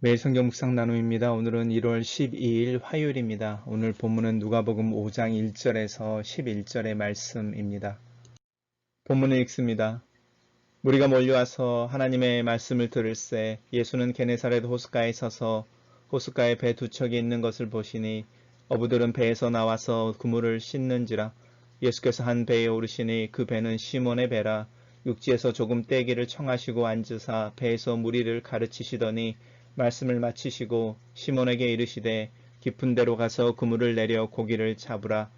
매일 성경 묵상 나눔입니다. 오늘은 1월 12일 화요일입니다. 오늘 본문은 누가복음 5장 1절에서 11절의 말씀입니다. 본문을 읽습니다. 무리가 몰려와서 하나님의 말씀을 들을새 예수는 게네사렛 호숫가에 서서 호숫가에 배 두 척이 있는 것을 보시니 어부들은 배에서 나와서 그물을 씻는지라. 예수께서 한 배에 오르시니 그 배는 시몬의 배라. 육지에서 조금 떼기를 청하시고 앉으사 배에서 무리를 가르치시더니 말씀을 마치시고 시몬에게 이르시되 깊은 데로 가서 그물을 내려 고기를 잡으라.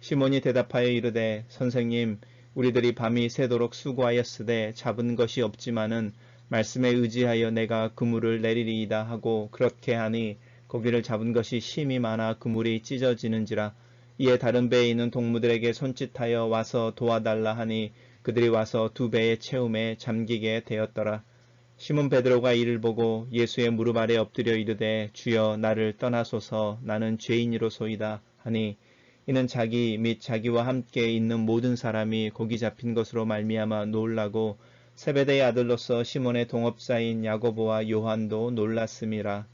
시몬이 대답하여 이르되 선생님, 우리들이 밤이 새도록 수고하였으되 잡은 것이 없지만은 말씀에 의지하여 내가 그물을 내리리이다 하고 그렇게 하니 고기를 잡은 것이 심히 많아 그물이 찢어지는지라. 이에 다른 배에 있는 동무들에게 손짓하여 와서 도와달라 하니 그들이 와서 두 배의 채움에 잠기게 되었더라. 시몬 베드로가 이를 보고 예수의 무릎 아래 엎드려 이르되 주여 나를 떠나소서 나는 죄인이로소이다 하니 이는 자기 및 자기와 함께 있는 모든 사람이 고기 잡힌 것으로 말미암아 놀라고 세베대의 아들로서 시몬의 동업자인 야고보와 요한도 놀랐음이라.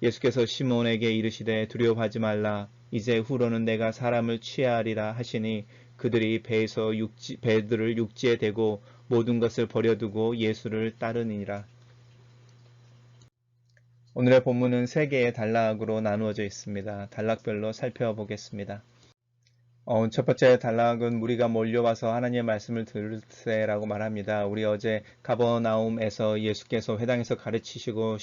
예수께서 시몬에게 이르시되 두려워하지 말라. 이제 후로는 내가 사람을 취하리라 하시니 그들이 배들을 육지에 대고 모든 것을 버려두고 예수를 따르니라. 오늘의 본문은 세 개의 단락으로 나누어져 있습니다. 단락별로 살펴보겠습니다. 첫 번째 단락은 무리가 몰려와서 하나님의 말씀을 들으세라고 말합니다. 우리 어제 가버나움에서 예수께서 회당에서 가르치시고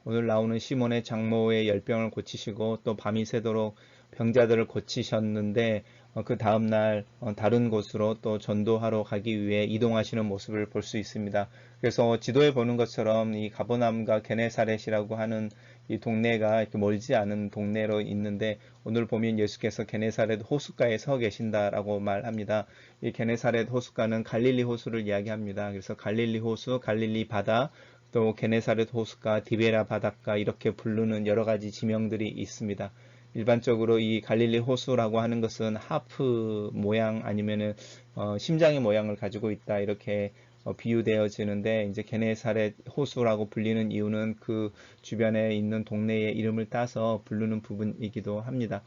오늘 나오는 시몬의 장모의 열병을 고치시고 또 밤이 새도록 병자들을 고치셨는데 그 다음날 다른 곳으로 또 전도하러 가기 위해 이동하시는 모습을 볼 수 있습니다. 그래서 지도에 보는 것처럼 이 가버나움과 게네사렛이라고 하는 이 동네가 이렇게 멀지 않은 동네로 있는데 오늘 보면 예수께서 게네사렛 호숫가에 서 계신다라고 말합니다. 이 게네사렛 호숫가는 갈릴리 호수를 이야기합니다. 그래서 갈릴리 호수, 갈릴리 바다, 또 게네사렛 호숫가, 디베라 바닷가 이렇게 부르는 여러 가지 지명들이 있습니다. 일반적으로 이 갈릴리 호수라고 하는 것은 하프 모양 아니면은 심장의 모양을 가지고 있다 이렇게 비유되어지는데 이제 게네사렛 호수라고 불리는 이유는 그 주변에 있는 동네의 이름을 따서 부르는 부분이기도 합니다.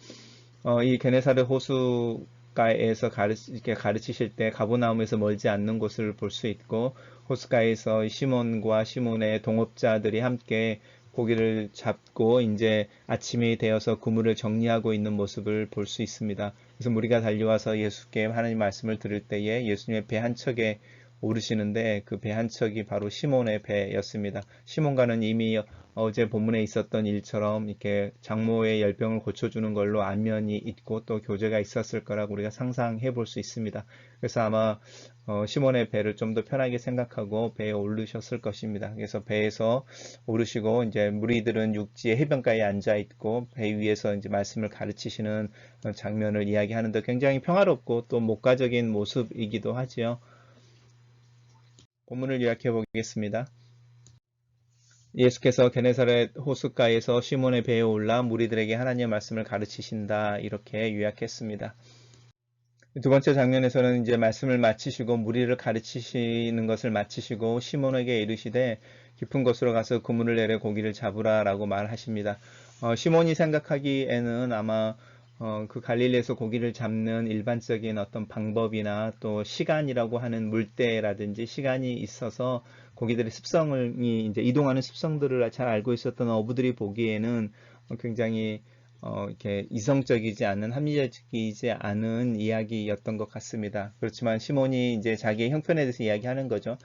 이 게네사렛 호수가에서 이렇게 가르치실 때 가버나움에서 멀지 않는 곳을 볼 수 있고 호숫가에서 시몬과 시몬의 동업자들이 함께 고기를 잡고 이제 아침이 되어서 그물을 정리하고 있는 모습을 볼 수 있습니다. 그래서 무리가 달려와서 예수께 하나님 말씀을 들을 때에 예수님의 배 한 척에 오르시는데 그 배 한 척이 바로 시몬의 배였습니다. 시몬과는 이미 어제 본문에 있었던 일처럼 이렇게 장모의 열병을 고쳐주는 걸로 안면이 있고 또 교제가 있었을 거라고 우리가 상상해 볼 수 있습니다. 그래서 아마 시몬의 배를 좀 더 편하게 생각하고 배에 오르셨을 것입니다. 그래서 배에서 오르시고 이제 무리들은 육지의 해변가에 앉아 있고 배 위에서 이제 말씀을 가르치시는 장면을 이야기하는데 굉장히 평화롭고 또 목가적인 모습이기도 하지요. 본문을 요약해 보겠습니다. 예수께서 게네사렛 호숫가에서 시몬의 배에 올라 무리들에게 하나님의 말씀을 가르치신다 이렇게 요약했습니다. 두 번째 장면에서는 이제 말씀을 마치시고 무리를 가르치시는 것을 마치시고 시몬에게 이르시되 깊은 곳으로 가서 그물을 내려 고기를 잡으라라고 말하십니다. 시몬이 생각하기에는 아마 그 갈릴리에서 고기를 잡는 일반적인 어떤 방법이나 또 시간이라고 하는 물때라든지 시간이 있어서 고기들의 습성이 이제 이동하는 습성들을 잘 알고 있었던 어부들이 보기에는 굉장히 이렇게 이성적이지 않은 합리적이지 않은 이야기였던 것 같습니다. 그렇지만 시몬이 이제 자기의 형편에 대해서 이야기하는 거죠.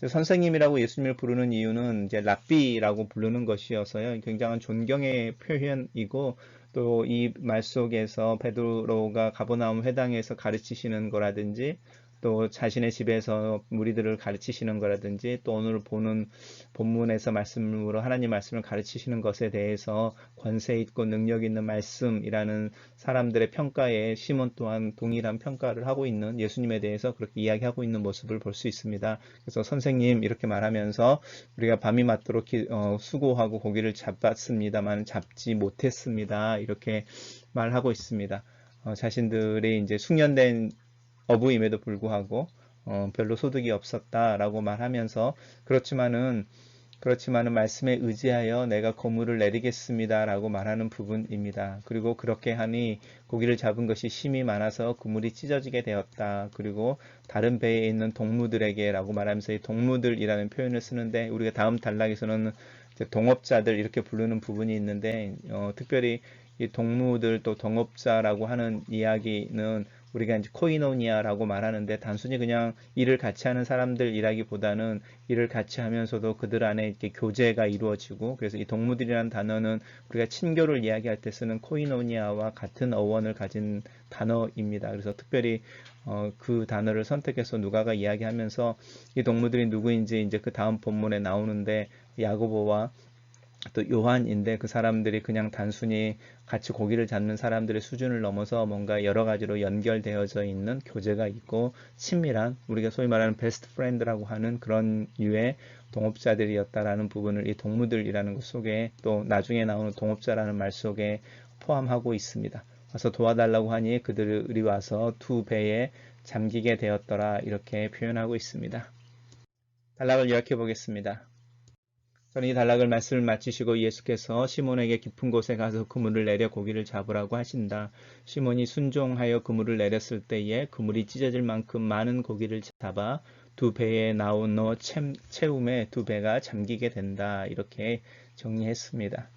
선생님이라고 예수님을 부르는 이유는 이제 랍비라고 부르는 것이어서요. 굉장한 존경의 표현이고 또 이 말 속에서 베드로가 가버나움 회당에서 가르치시는 거라든지 또 자신의 집에서 무리들을 가르치시는 거라든지 또 오늘 보는 본문에서 말씀으로 하나님 말씀을 가르치시는 것에 대해서 권세 있고 능력 있는 말씀이라는 사람들의 평가에 시몬 또한 동일한 평가를 하고 있는 예수님에 대해서 그렇게 이야기하고 있는 모습을 볼 수 있습니다. 그래서 선생님 이렇게 말하면서 우리가 밤이 맞도록 수고하고 고기를 잡았습니다만 잡지 못했습니다. 이렇게 말하고 있습니다. 자신들이 이제 숙련된 어부임에도 불구하고 별로 소득이 없었다라고 말하면서 그렇지만은 그렇지만은 말씀에 의지하여 내가 그물을 내리겠습니다 라고 말하는 부분입니다. 그리고 그렇게 하니 고기를 잡은 것이 심이 많아서 그물이 찢어지게 되었다. 그리고 다른 배에 있는 동무들에게 라고 말하면서 이 동무들이라는 표현을 쓰는데, 우리가 다음 단락에서는 이제 동업자들 이렇게 부르는 부분이 있는데, 특별히 이 동무들 또 동업자라고 하는 이야기는 우리가 이제 코이노니아라고 말하는데, 단순히 그냥 일을 같이 하는 사람들이라기보다는 일을 같이 하면서도 그들 안에 이렇게 교제가 이루어지고, 그래서 이 동무들이라는 단어는 우리가 친교를 이야기할 때 쓰는 코이노니아와 같은 어원을 가진 단어입니다. 그래서 특별히 그 단어를 선택해서 누가가 이야기하면서 이 동무들이 누구인지 이제 그 다음 본문에 나오는데, 야고보와 또 요한인데, 그 사람들이 그냥 단순히 같이 고기를 잡는 사람들의 수준을 넘어서 뭔가 여러 가지로 연결되어져 있는 교제가 있고 친밀한, 우리가 소위 말하는 베스트 프렌드라고 하는 그런 유의 동업자들이었다라는 부분을 이 동무들이라는 것 속에, 또 나중에 나오는 동업자라는 말 속에 포함하고 있습니다. 와서 도와달라고 하니 그들이 와서 두 배에 잠기게 되었더라, 이렇게 표현하고 있습니다. 단락을 요약해 보겠습니다. 저는 이 단락을 말씀을 마치시고 예수께서 시몬에게 깊은 곳에 가서 그물을 내려 고기를 잡으라고 하신다. 시몬이 순종하여 그물을 내렸을 때에 그물이 찢어질 만큼 많은 고기를 잡아 두 배에 나눠 채움에 두 배가 잠기게 된다. 이렇게 정리했습니다.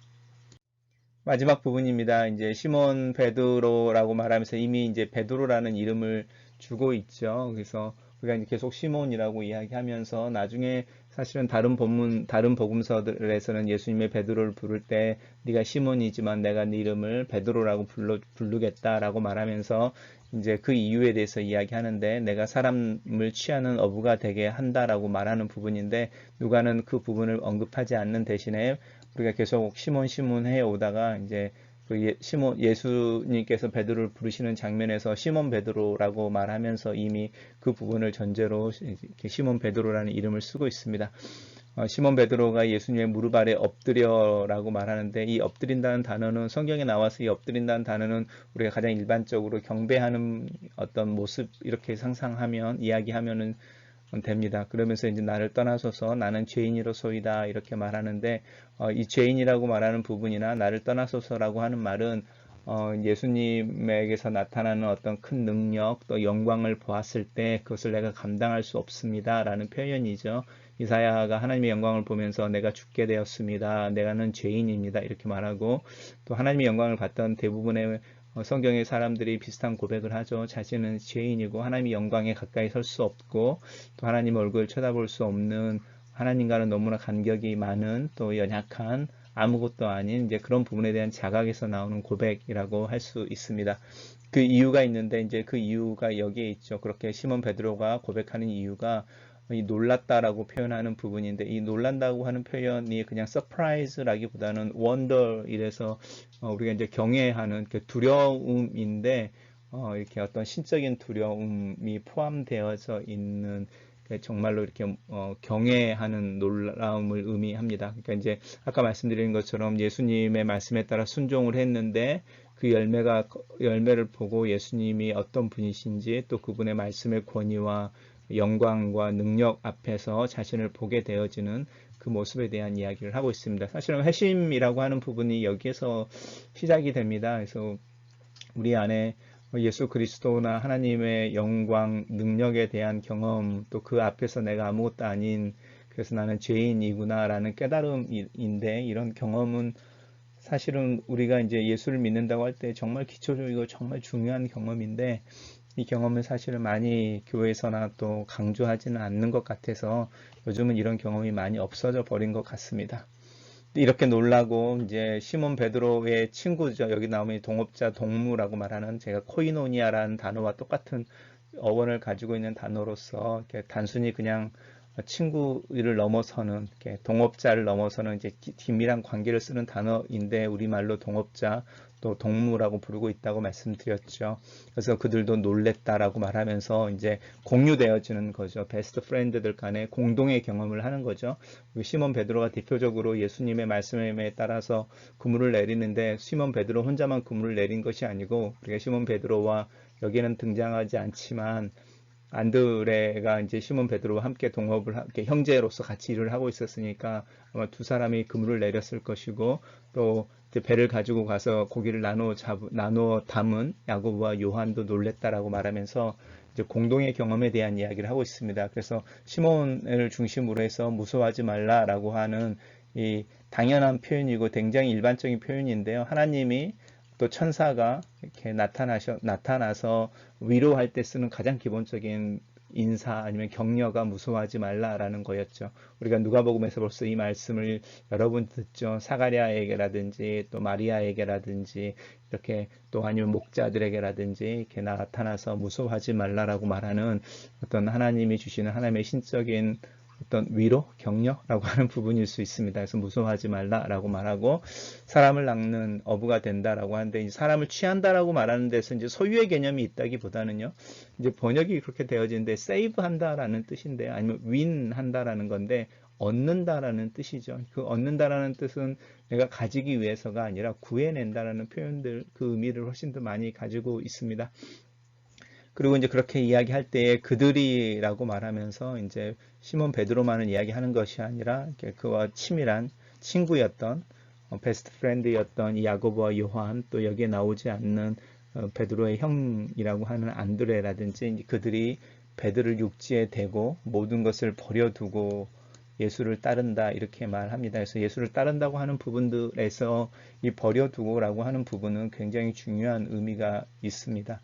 마지막 부분입니다. 이제 시몬 베드로라고 말하면서 이미 이제 베드로라는 이름을 주고 있죠. 그래서 우리가 이제 계속 시몬이라고 이야기하면서 나중에 사실은 다른 복음서들에서는 예수님의 베드로를 부를 때 네가 시몬이지만 내가 네 이름을 베드로라고 부르겠다라고 말하면서 이제 그 이유에 대해서 이야기하는데, 내가 사람을 취하는 어부가 되게 한다라고 말하는 부분인데, 누가는 그 부분을 언급하지 않는 대신에 우리가 계속 시몬 해 오다가 이제 예수님께서 베드로를 부르시는 장면에서 시몬 베드로라고 말하면서 이미 그 부분을 전제로 이렇게 시몬 베드로라는 이름을 쓰고 있습니다. 시몬 베드로가 예수님의 무릎 아래 엎드려라고 말하는데, 이 엎드린다는 단어는 성경에 나와서 이 엎드린다는 단어는 우리가 가장 일반적으로 경배하는 어떤 모습 이렇게 상상하면 이야기하면은 됩니다. 그러면서 이제 나를 떠나소서 나는 죄인이로소이다 이렇게 말하는데, 이 죄인이라고 말하는 부분이나 나를 떠나소서라고 하는 말은 예수님에게서 나타나는 어떤 큰 능력 또 영광을 보았을 때 그것을 내가 감당할 수 없습니다 라는 표현이죠. 이사야가 하나님의 영광을 보면서 내가 죽게 되었습니다, 내가는 죄인입니다 이렇게 말하고, 또 하나님의 영광을 봤던 대부분의 성경의 사람들이 비슷한 고백을 하죠. 자신은 죄인이고 하나님의 영광에 가까이 설 수 없고 또 하나님 얼굴을 쳐다볼 수 없는, 하나님과는 너무나 간격이 많은 또 연약한 아무것도 아닌 이제 그런 부분에 대한 자각에서 나오는 고백이라고 할 수 있습니다. 그 이유가 있는데 이제 그 이유가 여기에 있죠. 그렇게 시몬 베드로가 고백하는 이유가 이 놀랐다라고 표현하는 부분인데, 이 놀란다고 하는 표현이 그냥 surprise라기보다는 wonder 이래서 우리가 이제 경외하는 그 두려움인데, 이렇게 어떤 신적인 두려움이 포함되어져 있는 정말로 이렇게 경외하는 놀라움을 의미합니다. 그러니까 이제 아까 말씀드린 것처럼 예수님의 말씀에 따라 순종을 했는데 그 열매를 보고 예수님이 어떤 분이신지 또 그분의 말씀의 권위와 영광과 능력 앞에서 자신을 보게 되어지는 그 모습에 대한 이야기를 하고 있습니다. 사실은 회심이라고 하는 부분이 여기에서 시작이 됩니다. 그래서 우리 안에 예수 그리스도나 하나님의 영광, 능력에 대한 경험, 또 그 앞에서 내가 아무것도 아닌, 그래서 나는 죄인이구나 라는 깨달음인데, 이런 경험은 사실은 우리가 이제 예수를 믿는다고 할 때 정말 기초적이고 정말 중요한 경험인데, 이 경험을 사실은 많이 교회에서나 또 강조하지는 않는 것 같아서 요즘은 이런 경험이 많이 없어져 버린 것 같습니다. 이렇게 놀라고 이제 시몬 베드로의 친구죠. 여기 나오면 동업자 동무라고 말하는, 제가 코이노니아라는 단어와 똑같은 어원을 가지고 있는 단어로서 이렇게 단순히 그냥 친구를 넘어서는, 이렇게 동업자를 넘어서는 이제 긴밀한 관계를 쓰는 단어인데, 우리말로 동업자 또 동무라고 부르고 있다고 말씀드렸죠. 그래서 그들도 놀랬다라고 말하면서 이제 공유되어지는 거죠. 베스트 프렌드들 간에 공동의 경험을 하는 거죠. 시몬 베드로가 대표적으로 예수님의 말씀에 따라서 그물을 내리는데, 시몬 베드로 혼자만 그물을 내린 것이 아니고, 우리가 시몬 베드로와 여기는 등장하지 않지만 안드레가 이제 시몬 베드로와 함께 동업을 함께 형제로서 같이 일을 하고 있었으니까 아마 두 사람이 그물을 내렸을 것이고 또 이제 배를 가지고 가서 고기를 나누어 담은 야고보와 요한도 놀랬다라고 말하면서 이제 공동의 경험에 대한 이야기를 하고 있습니다. 그래서 시몬을 중심으로 해서 무서워하지 말라라고 하는 이 당연한 표현이고 굉장히 일반적인 표현인데요. 하나님이 또 천사가 이렇게 나타나서 위로할 때 쓰는 가장 기본적인 인사 아니면 격려가 무서워하지 말라라는 거였죠. 우리가 누가복음에서 벌써 이 말씀을 여러 번 듣죠. 사가랴에게라든지 또 마리아에게라든지 이렇게 또 아니면 목자들에게라든지 이렇게 나타나서 무서워하지 말라라고 말하는 어떤 하나님이 주시는 하나님의 신적인 어떤 위로, 격려라고 하는 부분일 수 있습니다. 그래서 무서워하지 말라라고 말하고 사람을 낚는 어부가 된다라고 하는데 이 사람을 취한다라고 말하는 데서 이제 소유의 개념이 있다기보다는요. 이제 번역이 그렇게 되어지는데 save 한다라는 뜻인데 아니면 win 한다라는 건데 얻는다라는 뜻이죠. 그 얻는다라는 뜻은 내가 가지기 위해서가 아니라 구해낸다라는 표현들 그 의미를 훨씬 더 많이 가지고 있습니다. 그리고 이제 그렇게 이야기할 때에 그들이라고 말하면서 이제 시몬 베드로만을 이야기하는 것이 아니라 그와 친밀한 친구였던 베스트 프렌드였던 이 야고보와 요한 또 여기에 나오지 않는 베드로의 형이라고 하는 안드레라든지 그들이 베드로를 육지에 대고 모든 것을 버려두고 예수를 따른다 이렇게 말합니다. 그래서 예수를 따른다고 하는 부분들에서 이 버려두고라고 하는 부분은 굉장히 중요한 의미가 있습니다.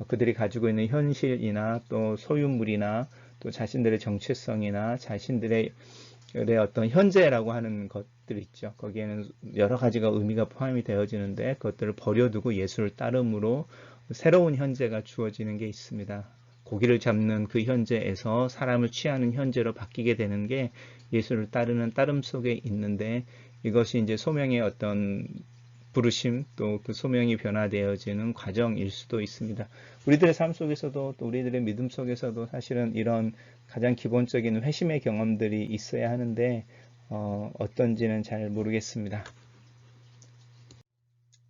그들이 가지고 있는 현실이나 또 소유물이나 또 자신들의 정체성이나 자신들의 어떤 현재라고 하는 것들 있죠. 거기에는 여러 가지가 의미가 포함이 되어지는데 그것들을 버려두고 예수를 따름으로 새로운 현재가 주어지는 게 있습니다. 고기를 잡는 그 현재에서 사람을 취하는 현재로 바뀌게 되는 게 예수를 따르는 따름 속에 있는데 이것이 이제 소명의 어떤 부르심 또 그 소명이 변화되어지는 과정일 수도 있습니다. 우리들의 삶 속에서도 또 우리들의 믿음 속에서도 사실은 이런 가장 기본적인 회심의 경험들이 있어야 하는데 어떤지는 잘 모르겠습니다.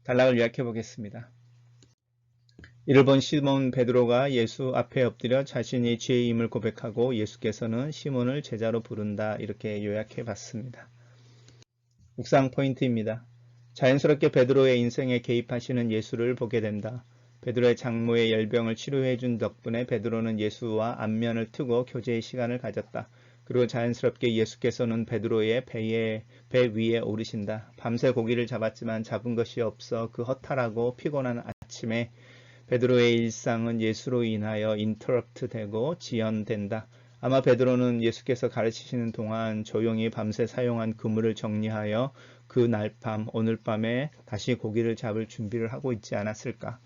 단락을 요약해 보겠습니다. 이를 본 시몬 베드로가 예수 앞에 엎드려 자신이 죄임을 고백하고 예수께서는 시몬을 제자로 부른다 이렇게 요약해 봤습니다. 묵상 포인트입니다. 자연스럽게 베드로의 인생에 개입하시는 예수를 보게 된다. 베드로의 장모의 열병을 치료해 준 덕분에 베드로는 예수와 안면을 트고 교제의 시간을 가졌다. 그리고 자연스럽게 예수께서는 베드로의 배 위에 오르신다. 밤새 고기를 잡았지만 잡은 것이 없어 그 허탈하고 피곤한 아침에 베드로의 일상은 예수로 인하여 인터럽트 되고 지연된다. 아마 베드로는 예수께서 가르치시는 동안 조용히 밤새 사용한 그물을 정리하여 그 날 밤, 오늘 밤에 다시 고기를 잡을 준비를 하고 있지 않았을까.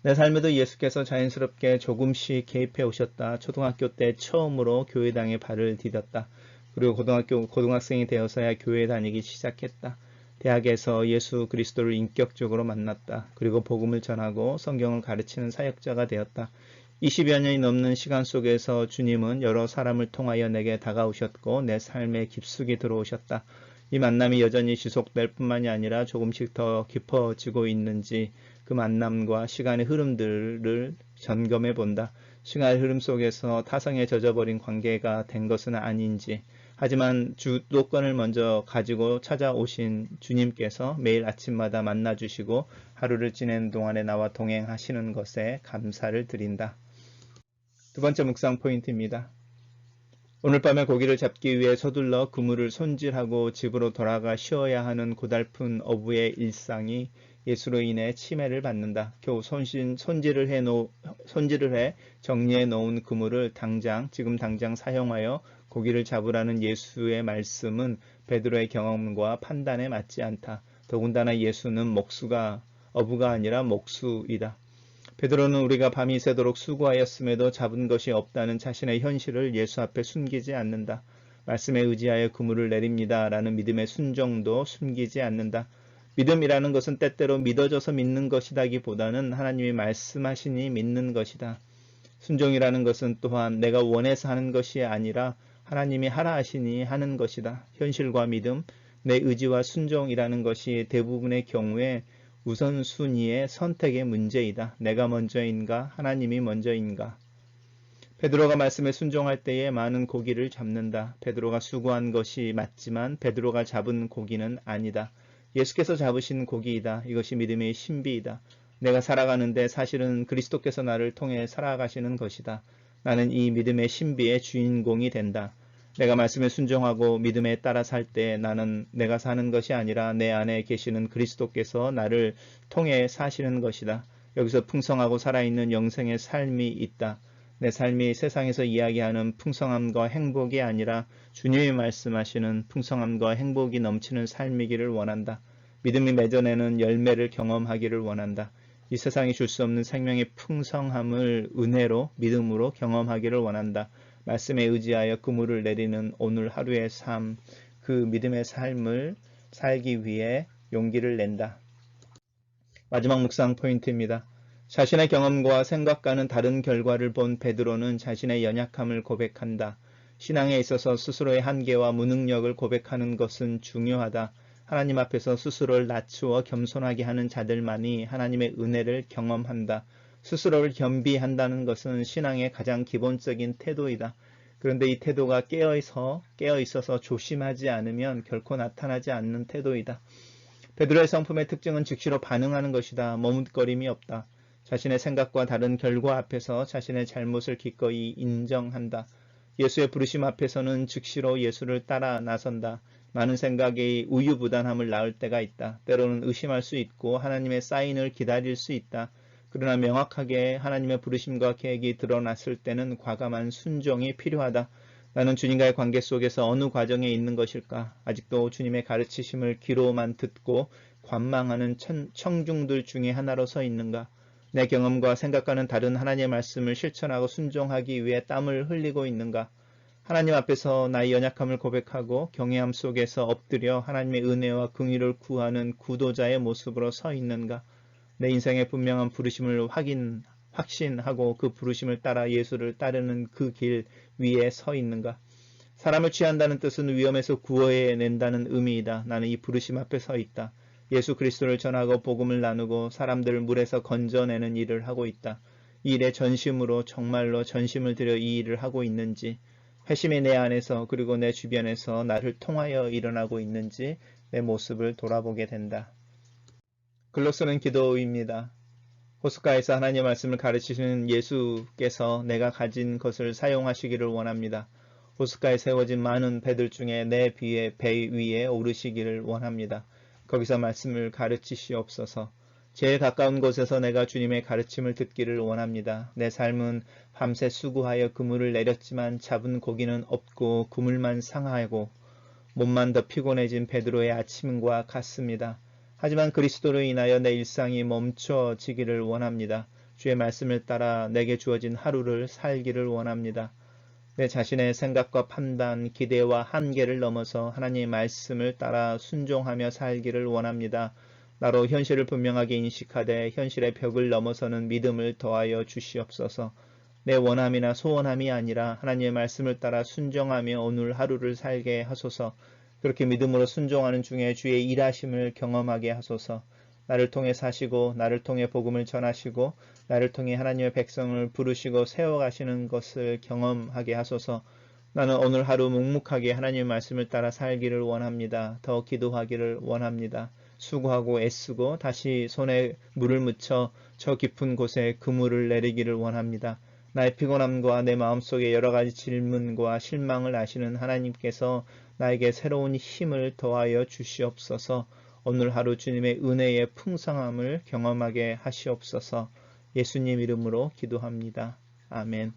내 삶에도 예수께서 자연스럽게 조금씩 개입해 오셨다. 초등학교 때 처음으로 교회당에 발을 디뎠다. 그리고 고등학생이 되어서야 교회 다니기 시작했다. 대학에서 예수 그리스도를 인격적으로 만났다. 그리고 복음을 전하고 성경을 가르치는 사역자가 되었다. 20여 년이 넘는 시간 속에서 주님은 여러 사람을 통하여 내게 다가오셨고 내 삶에 깊숙이 들어오셨다. 이 만남이 여전히 지속될 뿐만이 아니라 조금씩 더 깊어지고 있는지 그 만남과 시간의 흐름들을 점검해 본다. 시간의 흐름 속에서 타성에 젖어버린 관계가 된 것은 아닌지. 하지만 주도권을 먼저 가지고 찾아오신 주님께서 매일 아침마다 만나주시고 하루를 지내는 동안에 나와 동행하시는 것에 감사를 드린다. 두 번째 묵상 포인트입니다. 오늘 밤에 고기를 잡기 위해 서둘러 그물을 손질하고 집으로 돌아가 쉬어야 하는 고달픈 어부의 일상이 예수로 인해 침해를 받는다. 겨우 손질을 해 정리해 놓은 그물을 지금 당장 사용하여 고기를 잡으라는 예수의 말씀은 베드로의 경험과 판단에 맞지 않다. 더군다나 예수는 어부가 아니라 목수이다. 베드로는 우리가 밤이 새도록 수고하였음에도 잡은 것이 없다는 자신의 현실을 예수 앞에 숨기지 않는다. 말씀에 의지하여 그물을 내립니다. 라는 믿음의 순종도 숨기지 않는다. 믿음이라는 것은 때때로 믿어져서 믿는 것이다기보다는 하나님이 말씀하시니 믿는 것이다. 순종이라는 것은 또한 내가 원해서 하는 것이 아니라 하나님이 하라 하시니 하는 것이다. 현실과 믿음, 내 의지와 순종이라는 것이 대부분의 경우에 우선순위의 선택의 문제이다. 내가 먼저인가? 하나님이 먼저인가? 베드로가 말씀에 순종할 때에 많은 고기를 잡는다. 베드로가 수고한 것이 맞지만 베드로가 잡은 고기는 아니다. 예수께서 잡으신 고기이다. 이것이 믿음의 신비이다. 내가 살아가는데 사실은 그리스도께서 나를 통해 살아가시는 것이다. 나는 이 믿음의 신비의 주인공이 된다. 내가 말씀에 순종하고 믿음에 따라 살 때 나는 내가 사는 것이 아니라 내 안에 계시는 그리스도께서 나를 통해 사시는 것이다. 여기서 풍성하고 살아있는 영생의 삶이 있다. 내 삶이 세상에서 이야기하는 풍성함과 행복이 아니라 주님이 말씀하시는 풍성함과 행복이 넘치는 삶이기를 원한다. 믿음이 맺어내는 열매를 경험하기를 원한다. 이 세상이 줄 수 없는 생명의 풍성함을 은혜로 믿음으로 경험하기를 원한다. 말씀에 의지하여 그물을 내리는 오늘 하루의 삶, 그 믿음의 삶을 살기 위해 용기를 낸다. 마지막 묵상 포인트입니다. 자신의 경험과 생각과는 다른 결과를 본 베드로는 자신의 연약함을 고백한다. 신앙에 있어서 스스로의 한계와 무능력을 고백하는 것은 중요하다. 하나님 앞에서 스스로를 낮추어 겸손하게 하는 자들만이 하나님의 은혜를 경험한다. 스스로를 겸비한다는 것은 신앙의 가장 기본적인 태도이다. 그런데 이 태도가 깨어있어서 조심하지 않으면 결코 나타나지 않는 태도이다. 베드로의 성품의 특징은 즉시로 반응하는 것이다. 머뭇거림이 없다. 자신의 생각과 다른 결과 앞에서 자신의 잘못을 기꺼이 인정한다. 예수의 부르심 앞에서는 즉시로 예수를 따라 나선다. 많은 생각이 우유부단함을 낳을 때가 있다. 때로는 의심할 수 있고 하나님의 사인을 기다릴 수 있다. 그러나 명확하게 하나님의 부르심과 계획이 드러났을 때는 과감한 순종이 필요하다. 나는 주님과의 관계 속에서 어느 과정에 있는 것일까? 아직도 주님의 가르치심을 귀로만 듣고 관망하는 청중들 중에 하나로 서 있는가? 내 경험과 생각과는 다른 하나님의 말씀을 실천하고 순종하기 위해 땀을 흘리고 있는가? 하나님 앞에서 나의 연약함을 고백하고 경외함 속에서 엎드려 하나님의 은혜와 긍휼을 구하는 구도자의 모습으로 서 있는가? 내 인생의 분명한 부르심을 확신하고 그 부르심을 따라 예수를 따르는 그 길 위에 서 있는가? 사람을 취한다는 뜻은 위험에서 구해낸다는 의미이다. 나는 이 부르심 앞에 서 있다. 예수 그리스도를 전하고 복음을 나누고 사람들을 물에서 건져내는 일을 하고 있다. 이 일에 전심으로 정말로 전심을 들여 이 일을 하고 있는지, 회심이 내 안에서 그리고 내 주변에서 나를 통하여 일어나고 있는지 내 모습을 돌아보게 된다. 글로 쓰는 기도입니다. 호숫가에서 하나님의 말씀을 가르치시는 예수께서 내가 가진 것을 사용하시기를 원합니다. 호숫가에 세워진 많은 배들 중에 내 배 위에 오르시기를 원합니다. 거기서 말씀을 가르치시옵소서. 제일 가까운 곳에서 내가 주님의 가르침을 듣기를 원합니다. 내 삶은 밤새 수고하여 그물을 내렸지만 잡은 고기는 없고 그물만 상하고 몸만 더 피곤해진 베드로의 아침과 같습니다. 하지만 그리스도로 인하여 내 일상이 멈춰지기를 원합니다. 주의 말씀을 따라 내게 주어진 하루를 살기를 원합니다. 내 자신의 생각과 판단, 기대와 한계를 넘어서 하나님의 말씀을 따라 순종하며 살기를 원합니다. 나로 현실을 분명하게 인식하되 현실의 벽을 넘어서는 믿음을 더하여 주시옵소서. 내 원함이나 소원함이 아니라 하나님의 말씀을 따라 순종하며 오늘 하루를 살게 하소서. 그렇게 믿음으로 순종하는 중에 주의 일하심을 경험하게 하소서. 나를 통해 사시고 나를 통해 복음을 전하시고 나를 통해 하나님의 백성을 부르시고 세워가시는 것을 경험하게 하소서. 나는 오늘 하루 묵묵하게 하나님의 말씀을 따라 살기를 원합니다. 더 기도하기를 원합니다. 수고하고 애쓰고 다시 손에 물을 묻혀 저 깊은 곳에 그물을 내리기를 원합니다. 나의 피곤함과 내 마음속의 여러 가지 질문과 실망을 아시는 하나님께서 나에게 새로운 힘을 더하여 주시옵소서. 오늘 하루 주님의 은혜의 풍성함을 경험하게 하시옵소서. 예수님 이름으로 기도합니다. 아멘.